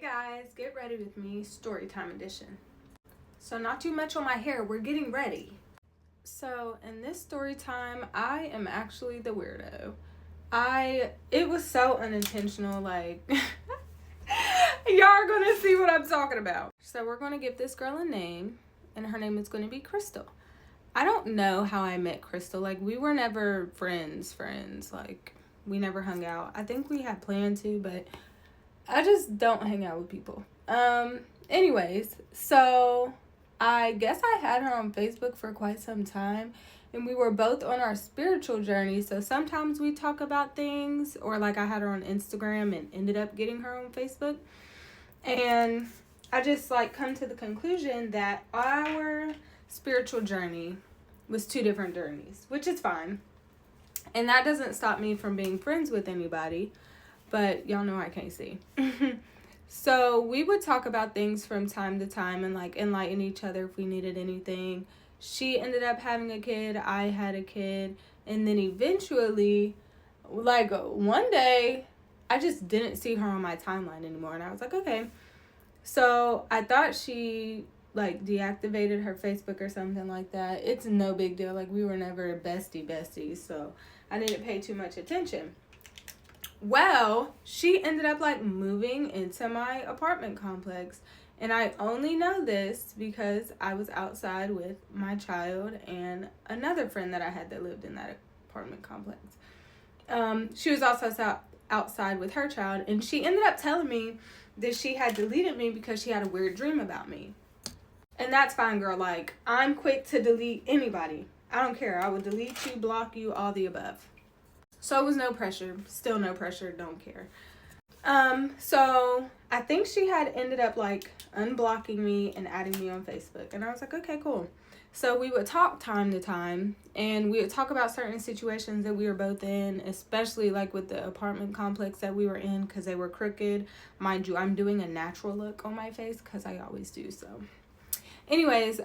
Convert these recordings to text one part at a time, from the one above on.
guys, get ready with me, story time edition. So not too much on my hair, we're getting ready. So in this story time, I am actually the weirdo. It was so unintentional, like, y'all are gonna see what I'm talking about. So we're gonna give this girl a name, and her name is gonna be Crystal. I don't know how I met Crystal, like, we were never friends, like, we never hung out. I think we had planned to, but I just don't hang out with people. Anyways, so I guess I had her on Facebook for quite some time, and we were both on our spiritual journey. So sometimes we talk about things, or like I had her on Instagram and ended up getting her on Facebook. And I just like come to the conclusion that our spiritual journey was two different journeys, which is fine. And that doesn't stop me from being friends with anybody. But y'all know I can't see. So we would talk about things from time to time and like enlighten each other if we needed anything. She ended up having a kid. I had a kid. And then eventually, like one day, I just didn't see her on my timeline anymore. And I was like, okay. So I thought she like deactivated her Facebook or something like that. It's no big deal. Like we were never besties. So I didn't pay too much attention. Well, she ended up like moving into my apartment complex, and I only know this because I was outside with my child and another friend that I had that lived in that apartment complex. She was also outside with her child, and she ended up telling me that she had deleted me because she had a weird dream about me. And that's fine, girl. Like, I'm quick to delete anybody. I don't care. I would delete you, block you, all the above. So it was no pressure. Still no pressure. Don't care. So I think she had ended up like unblocking me and adding me on Facebook. And I was like, okay, cool. So we would talk time to time, and we would talk about certain situations that we were both in, especially like with the apartment complex that we were in because they were crooked. Mind you, I'm doing a natural look on my face because I always do. So anyways,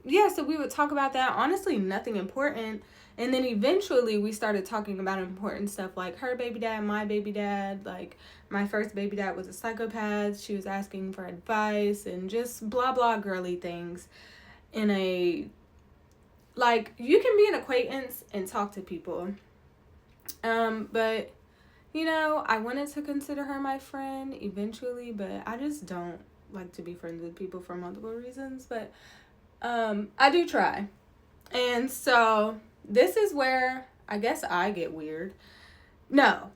yeah, so we would talk about that. Honestly, nothing important. And then eventually we started talking about important stuff like her baby dad, my baby dad. Like my first baby dad was a psychopath. She was asking for advice and just blah, blah girly things in a, like, you can be an acquaintance and talk to people. But, you know, I wanted to consider her my friend eventually, but I just don't like to be friends with people for multiple reasons. But I do try. And so this is where I guess I get weird. No.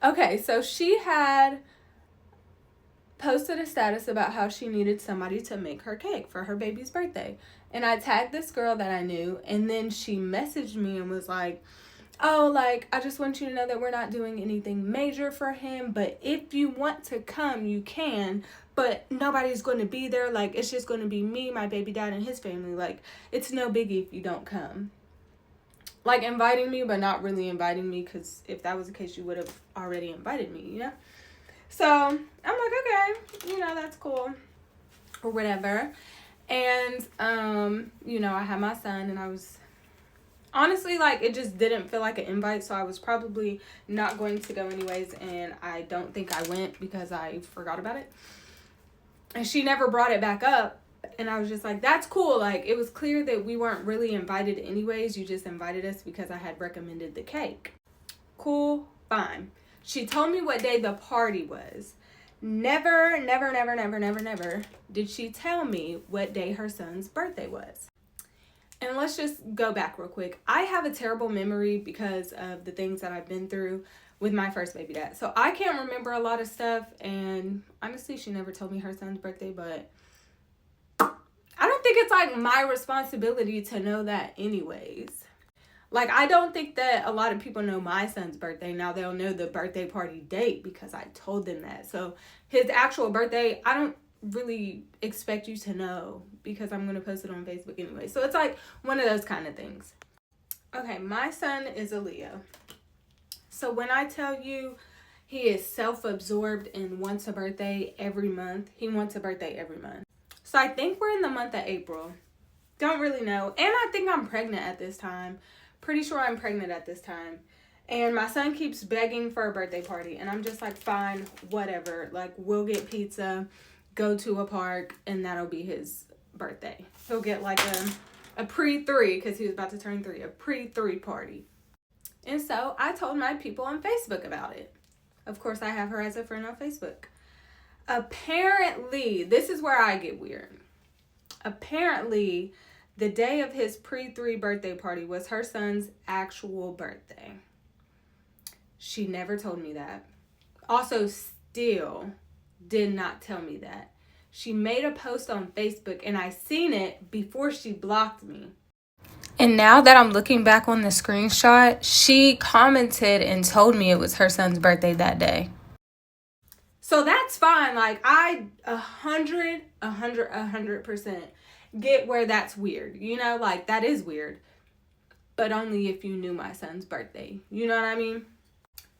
Okay, so she had posted a status about how she needed somebody to make her cake for her baby's birthday. And I tagged this girl that I knew, and then she messaged me and was like, oh, like, I just want you to know that we're not doing anything major for him, but if you want to come, you can, but nobody's going to be there. Like, it's just going to be me, my baby dad, and his family. Like, it's no biggie if you don't come. Like, inviting me, but not really inviting me, because if that was the case, you would have already invited me, you know? So, I'm like, okay, you know, that's cool, or whatever. And, you know, I had my son, and I was honestly, like, it just didn't feel like an invite, so I was probably not going to go anyways, and I don't think I went because I forgot about it. And she never brought it back up, and I was just like, that's cool. Like, it was clear that we weren't really invited anyways. You just invited us because I had recommended the cake. Cool, fine. She told me what day the party was. Never did she tell me what day her son's birthday was. And let's just go back real quick. I have a terrible memory because of the things that I've been through with my first baby dad. So I can't remember a lot of stuff. And honestly, she never told me her son's birthday. But I don't think it's like my responsibility to know that anyways. Like, I don't think that a lot of people know my son's birthday. Now they'll know the birthday party date because I told them that. So his actual birthday, I don't really expect you to know because I'm going to post it on Facebook anyway. So it's like one of those kind of things. Okay, my son is a Leo. So when I tell you he is self-absorbed and wants a birthday every month, he wants a birthday every month. So I think we're in the month of April. Don't really know. And I think I'm pregnant at this time. Pretty sure I'm pregnant at this time. And my son keeps begging for a birthday party. And I'm just like, fine, whatever. Like, we'll get pizza, go to a park, and that'll be his birthday. He'll get like a pre-3, because he was about to turn 3, a pre-3 party. And so I told my people on Facebook about it. Of course, I have her as a friend on Facebook. Apparently, this is where I get weird. Apparently, the day of his pre-3 birthday party was her son's actual birthday. She never told me that. Also, still did not tell me that. She made a post on Facebook and I seen it before she blocked me. And now that I'm looking back on the screenshot, she commented and told me it was her son's birthday that day. So that's fine. Like, I 100% get where that's weird. You know, like, that is weird. But only if you knew my son's birthday. You know what I mean?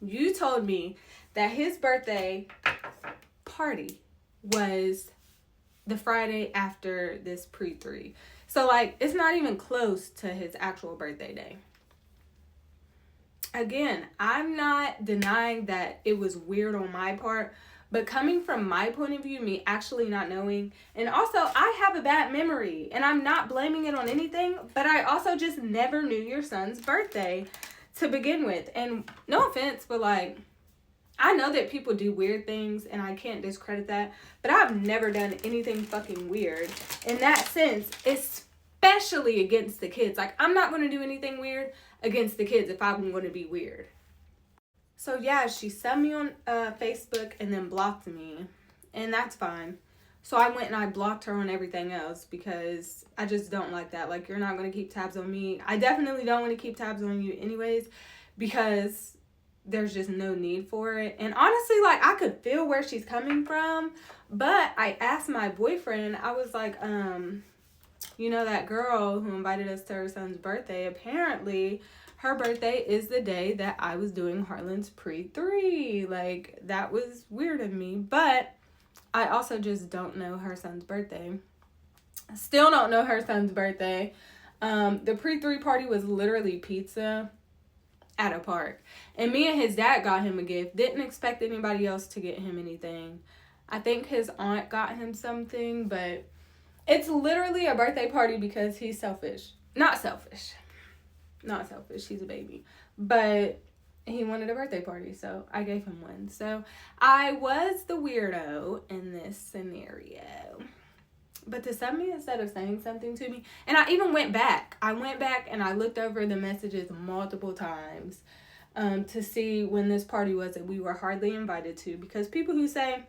You told me that his birthday party was the Friday after this pre-3. So, like, it's not even close to his actual birthday day. Again, I'm not denying that it was weird on my part, but coming from my point of view, me actually not knowing, and also I have a bad memory, and I'm not blaming it on anything, but I also just never knew your son's birthday to begin with. And no offense, but like, I know that people do weird things, and I can't discredit that, but I've never done anything fucking weird in that sense, especially against the kids. Like, I'm not going to do anything weird against the kids if I'm going to be weird. So yeah, she sent me on Facebook and then blocked me, and that's fine. So I went and I blocked her on everything else because I just don't like that. Like, you're not going to keep tabs on me. I definitely don't want to keep tabs on you anyways, because there's just no need for it. And honestly, like, I could feel where she's coming from, but I asked my boyfriend, I was like, you know, that girl who invited us to her son's birthday, apparently her birthday is the day that I was doing Harlan's pre-3. Like, that was weird of me, but I also just don't know her son's birthday. Still don't know her son's birthday. The pre-3 party was literally pizza at a park. And me and his dad got him a gift. Didn't expect anybody else to get him anything. I think his aunt got him something, but it's literally a birthday party because he's selfish. Not selfish. He's a baby. But he wanted a birthday party, so I gave him one. So I was the weirdo in this scenario. But to send me instead of saying something to me, and I even went back. I went back and I looked over the messages multiple times to see when this party was that we were hardly invited to. Because people who say,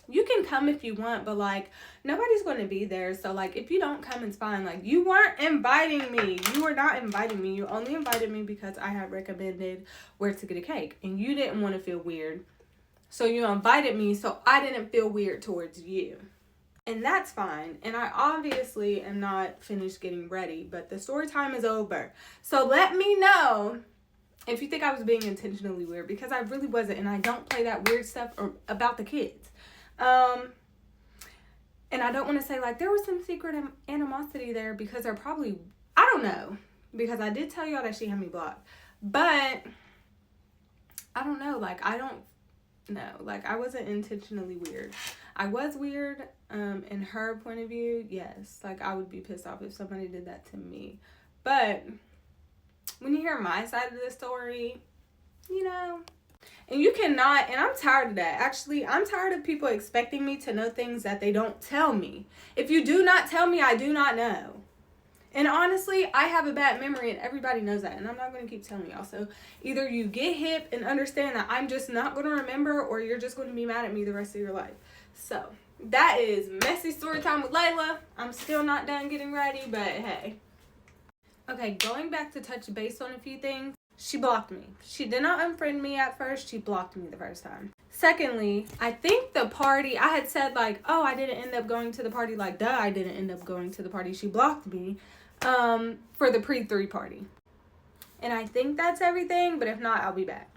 you can come if you want, but like, nobody's going to be there. So like, if you don't come, it's fine. Like, you weren't inviting me. You were not inviting me. You only invited me because I had recommended where to get a cake, and you didn't want to feel weird. So you invited me so I didn't feel weird towards you. And that's fine. And I obviously am not finished getting ready, but the story time is over. So let me know if you think I was being intentionally weird, because I really wasn't. And I don't play that weird stuff about the kids. And I don't want to say like there was some secret animosity there, because there probably, I don't know, because I did tell y'all that she had me blocked, but I don't know. Like, I don't know. Like, I wasn't intentionally weird. I was weird, in her point of view. Yes. Like, I would be pissed off if somebody did that to me, but when you hear my side of the story, you know. And you cannot, and I'm tired of that. Actually, I'm tired of people expecting me to know things that they don't tell me. If you do not tell me, I do not know. And honestly, I have a bad memory, and everybody knows that. And I'm not going to keep telling y'all. So either you get hip and understand that I'm just not going to remember, or you're just going to be mad at me the rest of your life. So that is messy story time with Layla. I'm still not done getting ready, but hey. Okay, going back to touch base on a few things. She blocked me. She did not unfriend me at first. She blocked me the first time. Secondly, I think the party, I had said like, oh, I didn't end up going to the party. Like, duh, I didn't end up going to the party. She blocked me for the pre-3 party. And I think that's everything, but if not, I'll be back.